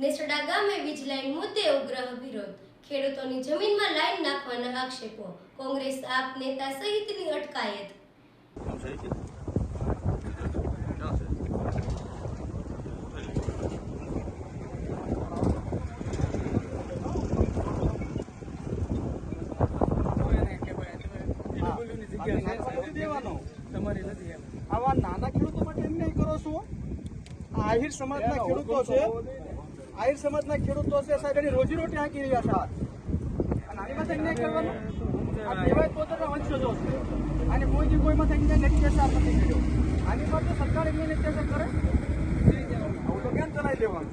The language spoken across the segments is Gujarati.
નેસડા ગામે વીજ લાઈન મુદ્દે ઉગ્ર વિરોધ, ખેડૂતોની જમીનમાં લાઈન નાખવાના આક્ષેપો, કોંગ્રેસ આપ નેતા સહિતની અટકાયત. આવા નાના ખેડૂતો માટે એમ નહીં કરો છો. આહિર સમાજના ખેડૂતો છે, આહિર સમાજના ખેડૂતો છે સાહેબ, એની રોજીરોટી હાંકી રહ્યા છે. આની માટે નહીં કરવાનું. આ કહેવાય પોતાના વંશજો છે અને કોઈ માટે અત્યાચાર નથી કર્યો. આની માટે સરકાર એમને અત્યાચાર કરે આવું તો કેમ ચલાવી દેવાનું?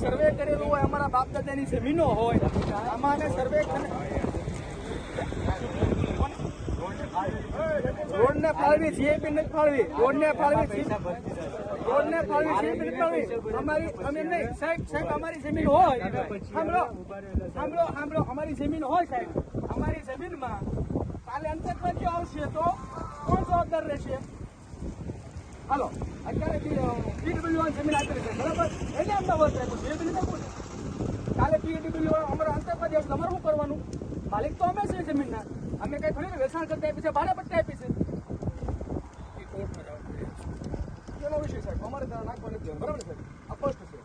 સર્વે કરેલું હોય, અમારા બાપ દાદાની જમીનો હોય, આમાં સર્વે રોડ ને ફાળવી જીએપી નથી ફાળવી, રોડ ને ફાળવી જીએપી નથી ફાળવી. અમે નહીં સાહેબ અમારી જમીન હોય, સાંભળો અમારી જમીન હોય સાહેબ, અમારી જમીનમાં કાલે અંતરરાજ્ય આવશે તો કોણ જવાબદાર રહેશે? હાલો અત્યારે પીડબ્લ્યુ જમીન આપી છે બરાબર, એને અમદાવાદ રાખ્યું, જીએપી નથી આપવું. કાલે પીડબ્લ્યુ અમારો અંતરરાજ્ય આવશે, અમારે શું કરવાનું? માલિક તો અમે છે જમીનના, અમે કઈ થોડી વેચાણ કરતા આપી છે, ભાડા પટ્ટી આપી છે. કેનો વિષય સાહેબ? અમારે ત્યાં નાખવાની જ બરાબર છે, અપસ્ત છે,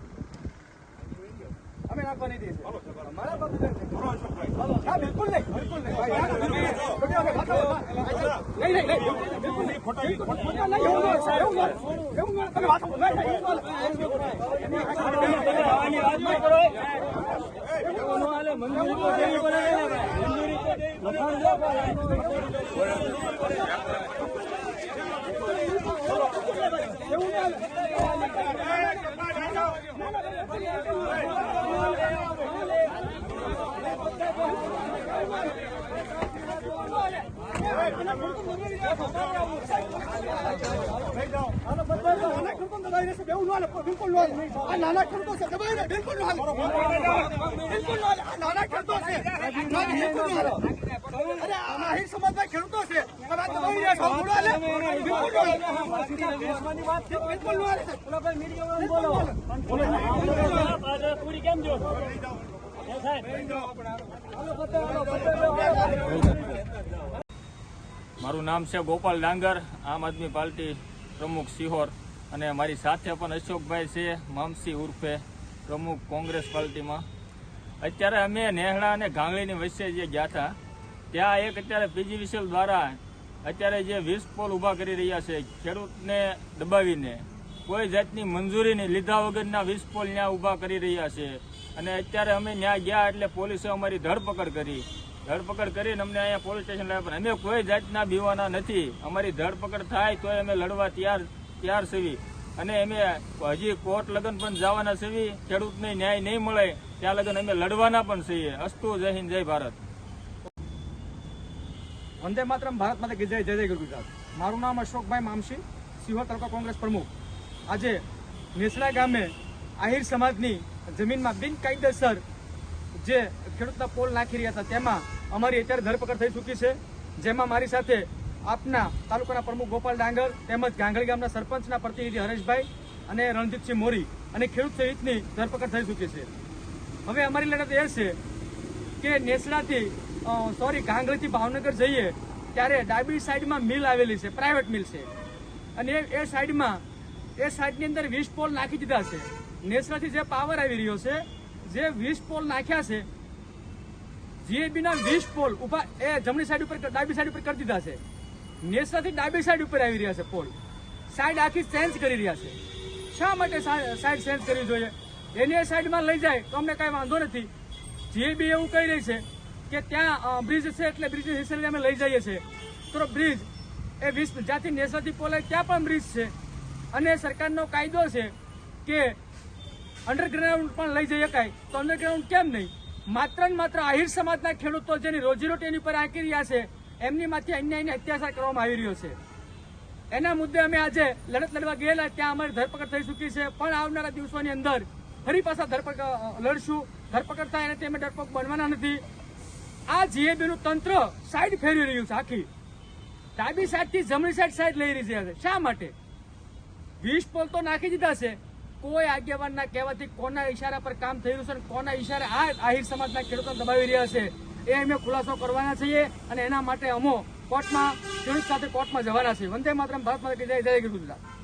અમે નાખવાની દઈએ છીએ. મારા બાબુ બિલકુલ નહીં, બિલકુલ નહીં. નાના ખેડૂતો છે, બિલકુલ નાના ખેડૂતો છે, અરે આહિર સમાજના ખેડૂતો છે, મારું નામ છે ગોપાલ ડાંગર, આમ આદમી પાર્ટી પ્રમુખ સિહોર, અને મારી સાથે પણ અશોકભાઈ છે મામસી ઉર્ફે પ્રમુખ કોંગ્રેસ પાર્ટીમાં. અત્યારે અમે નેહડા અને ગાંગડીની વચ્ચે જે ગયા હતા ત્યાં એક અત્યારે પીજીવીસીએલ દ્વારા અત્યારે જે 20 પોલ ઊભા કરી રહ્યા છે, ખેડૂતને દબાવીને કોઈ જાતની મંજૂરીની લીધા વગરના 20 પોલ ત્યાં ઊભા કરી રહ્યા છે. અને અત્યારે અમે ત્યાં ગયા એટલે પોલીસે અમારી ધરપકડ કરીને અમને અહીંયા પોલીસ સ્ટેશન લાવ્યા, પણ અમે કોઈ જાતના બીવાના નથી. અમારી ધરપકડ થાય તો અમે લડવા તૈયાર છીએ, અને અમે હજી કોર્ટ લગન પણ જવાના છીએ. ખેડૂતને ન્યાય નહીં મળે ત્યાં લગન અમે લડવાના પણ છીએ. અસ્તુ, જય હિન્દ, જય ભારત. વંદે માતરમ, ભારત માતા કી જય, જય જય ગુજરાત. મારું નામ અશોકભાઈ મામસી, સિહોર તાલુકા કોંગ્રેસ પ્રમુખ. આજે નેસડા ગામે આહિર સમાજની જમીનમાં બિનકાયદેસર જે ખેડૂતના પોલ નાખી રહ્યા હતા તેમાં અમારી અત્યારે ધરપકડ થઈ ચૂકી છે, જેમાં મારી સાથે આપના તાલુકાના પ્રમુખ ગોપાલ ડાંગર તેમજ ગાંગડી ગામના સરપંચના પ્રતિનિધિ હરેશભાઈ અને રણજીતસિંહ મોરી અને ખેડૂત સહિતની ધરપકડ થઈ ચૂકી છે. હવે અમારી લડત એ છે કે નેસડાથી ગાંગડીથી ભાવનગર જઈએ ત્યારે ડાબી સાઈડમાં મિલ આવેલી છે, પ્રાઇવેટ મિલ છે, અને એ સાઈડની અંદર 20 પોલ નાખી દીધા છે. નેસડાથી જે પાવર આવી રહ્યો છે, જે 20 પોલ નાખ્યા છે, જીએબીના 20 પોલ ઉભા એ જમણી સાઈડ ઉપર ડાબી સાઈડ ઉપર કરી દીધા છે. નેસડાથી ડાબી સાઈડ ઉપર આવી રહ્યા છે પોલ, સાઈડ આખી ચેન્જ કરી રહ્યા છે. શા માટે સાઈડ ચેન્જ કરવી જોઈએ? એની સાઈડમાં લઈ જાય તો અમને કઈ વાંધો નથી. જીએબી એવું કહી રહી છે કે ત્યાં બ્રિજ છે એટલે બ્રિજ હિસ્સે અમે લઈ જઈએ છીએ, તો બ્રિજ એ 20 જ્યાંથી નેસડાથી પોલ ત્યાં પણ બ્રિજ છે, અને સરકારનો કાયદો છે કે અંડરગ્રાઉન્ડ પણ લઈ જઈ શકાય, તો અંડરગ્રાઉન્ડ કેમ નહીં? માત્ર ને માત્ર આહિર સમાજના ખેડૂતો જેની રોજીરોટી એની પર આંકી રહ્યા છે, એમની માંથી અન્યાયને અત્યાચાર કરવામાં આવી રહ્યો છે. એના મુદ્દે અમે આજે લડત લડવા ગયેલા, ત્યાં અમારી ધરપકડ થઈ ચૂકી છે, પણ આવનારા દિવસોની અંદર ફરી પાછા લડશું. ધરપકડ થાય અને અમે ડરપોક બનવાના નથી. આ જીએબી નું તંત્ર સાઈડ ફેરવી રહ્યું છે. આખી ડાબી સાઈડ થી જમણી સાઈડ લઈ રહી છે. શા માટે? 20 પોલ તો નાખી દીધા છે. કોઈ આગેવાનના કહેવાથી કોના ઈશારા પર કામ થઈ રહ્યું છે અને કોના ઈશારે આ આહિર સમાજના ખેડૂતો દબાવી રહ્યા છે એ અમે ખુલાસો કરવાના છીએ અને એના માટે અમો કોર્ટમાં ખેડૂત સાથે કોર્ટમાં જવાના છે. વંદે માતરમ, ભારત માતા કી જય, જય ગુજરાત.